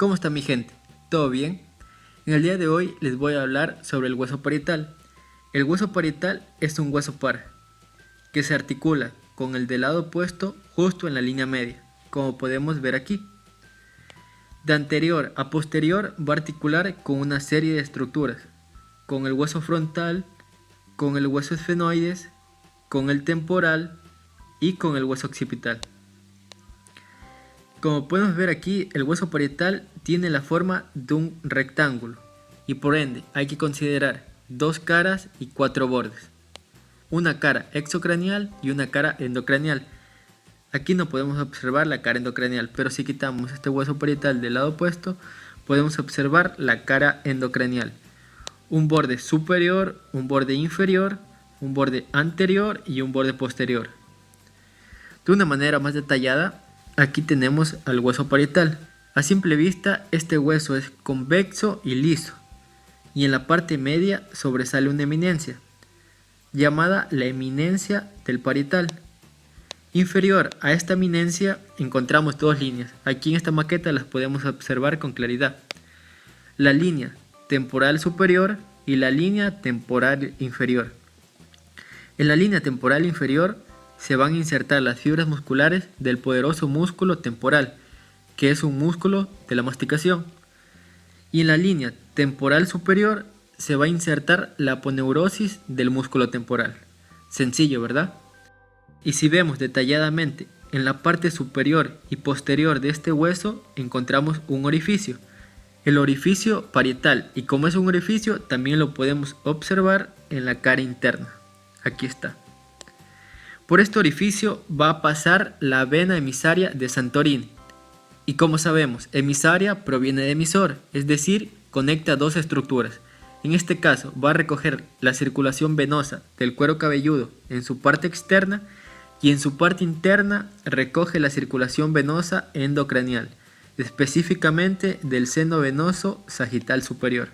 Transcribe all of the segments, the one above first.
¿Cómo está mi gente? ¿Todo bien? En el día de hoy les voy a hablar sobre el hueso parietal. El hueso parietal es un hueso par que se articula con el del lado opuesto justo en la línea media, como podemos ver aquí. De anterior a posterior va a articular con una serie de estructuras, con el hueso frontal, con el hueso esfenoides, con el temporal y con el hueso occipital. Como podemos ver aquí, el hueso parietal tiene la forma de un rectángulo y por ende hay que considerar dos caras y cuatro bordes. Una cara exocranial y una cara endocranial. Aquí no podemos observar la cara endocranial, pero si quitamos este hueso parietal del lado opuesto, podemos observar la cara endocranial. Un borde superior, un borde inferior, un borde anterior y un borde posterior. De una manera más detallada, aquí tenemos al hueso parietal. A simple vista, este hueso es convexo y liso, y en la parte media sobresale una eminencia, llamada la eminencia del parietal. Inferior a esta eminencia encontramos dos líneas. Aquí en esta maqueta las podemos observar con claridad. La línea temporal superior y la línea temporal inferior. En la línea temporal inferior se van a insertar las fibras musculares del poderoso músculo temporal, que es un músculo de la masticación. Y en la línea temporal superior se va a insertar la aponeurosis del músculo temporal. Sencillo, ¿verdad? Y si vemos detalladamente, en la parte superior y posterior de este hueso encontramos un orificio, el orificio parietal, y como es un orificio también lo podemos observar en la cara interna. Aquí está. Por este orificio va a pasar la vena emisaria de Santorini. Y como sabemos, emisaria proviene de emisor, es decir, conecta dos estructuras. En este caso va a recoger la circulación venosa del cuero cabelludo en su parte externa y en su parte interna recoge la circulación venosa endocranial, específicamente del seno venoso sagital superior.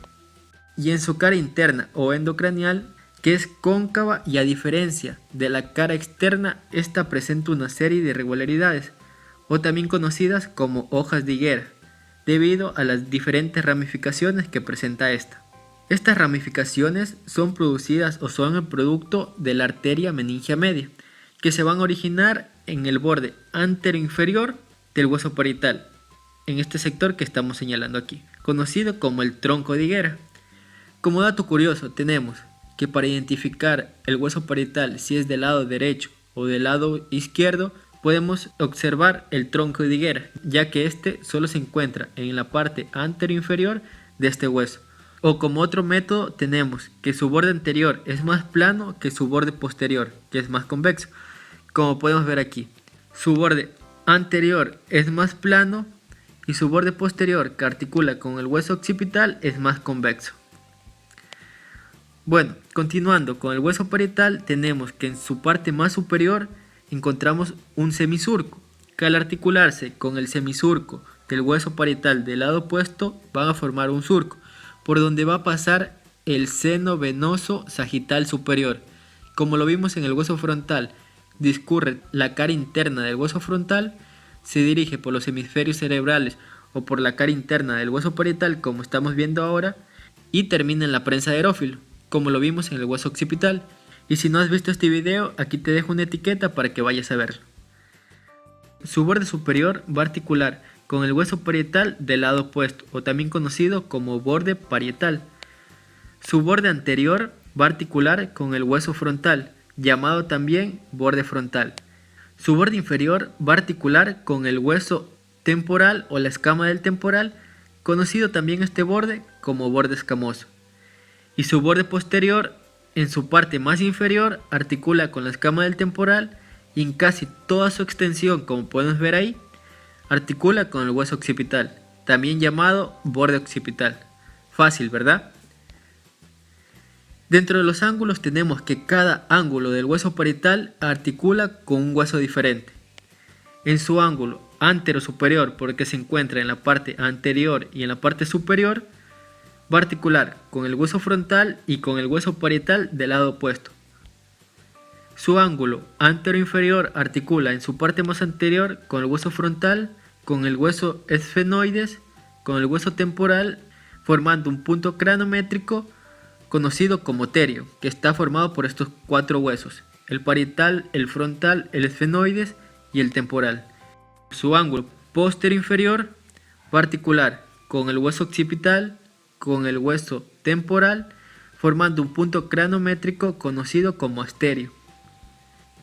Y en su cara interna o endocranial, que es cóncava y a diferencia de la cara externa, esta presenta una serie de irregularidades, o también conocidas como hojas de higuera, debido a las diferentes ramificaciones que presenta esta. Estas ramificaciones son producidas o son el producto de la arteria meningia media, que se van a originar en el borde anteroinferior del hueso parietal, en este sector que estamos señalando aquí, conocido como el tronco de higuera. Como dato curioso tenemos que para identificar el hueso parietal si es del lado derecho o del lado izquierdo, podemos observar el tronco de higuera, ya que este solo se encuentra en la parte anteroinferior de este hueso. O como otro método tenemos que su borde anterior es más plano que su borde posterior, que es más convexo. Como podemos ver aquí, su borde anterior es más plano y su borde posterior, que articula con el hueso occipital, es más convexo. Bueno, continuando con el hueso parietal, tenemos que en su parte más superior encontramos un semisurco, que al articularse con el semisurco del hueso parietal del lado opuesto van a formar un surco, por donde va a pasar el seno venoso sagital superior. Como lo vimos en el hueso frontal, discurre la cara interna del hueso frontal, se dirige por los hemisferios cerebrales o por la cara interna del hueso parietal, como estamos viendo ahora, y termina en la prensa de aerófilo, como lo vimos en el hueso occipital. Y si no has visto este video, aquí te dejo una etiqueta para que vayas a verlo. Su borde superior va a articular con el hueso parietal del lado opuesto, o también conocido como borde parietal. Su borde anterior va a articular con el hueso frontal, llamado también borde frontal. Su borde inferior va a articular con el hueso temporal o la escama del temporal, conocido también este borde como borde escamoso. Y su borde posterior, en su parte más inferior, articula con la escama del temporal y en casi toda su extensión, como podemos ver ahí, articula con el hueso occipital, también llamado borde occipital. Fácil, ¿verdad? Dentro de los ángulos tenemos que cada ángulo del hueso parietal articula con un hueso diferente. En su ángulo antero-superior, porque se encuentra en la parte anterior y en la parte superior, va a articular con el hueso frontal y con el hueso parietal del lado opuesto. Su ángulo antero-inferior articula en su parte más anterior con el hueso frontal, con el hueso esfenoides, con el hueso temporal formando un punto cranométrico conocido como terio, que está formado por estos 4 huesos: el parietal, el frontal, el esfenoides y el temporal. Su ángulo posterior-inferior particular con el hueso occipital, con el hueso temporal, formando un punto cranométrico conocido como asterio.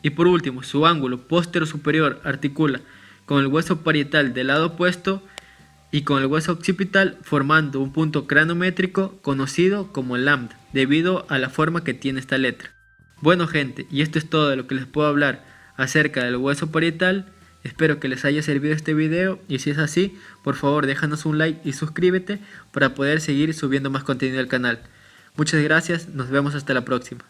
Y por último, su ángulo posterior-superior articula con el hueso parietal del lado opuesto y con el hueso occipital, formando un punto cranométrico conocido como lambda, debido a la forma que tiene esta letra. Bueno gente, y esto es todo de lo que les puedo hablar acerca del hueso parietal. Espero que les haya servido este video, y si es así, por favor déjanos un like y suscríbete para poder seguir subiendo más contenido al canal. Muchas gracias, nos vemos hasta la próxima.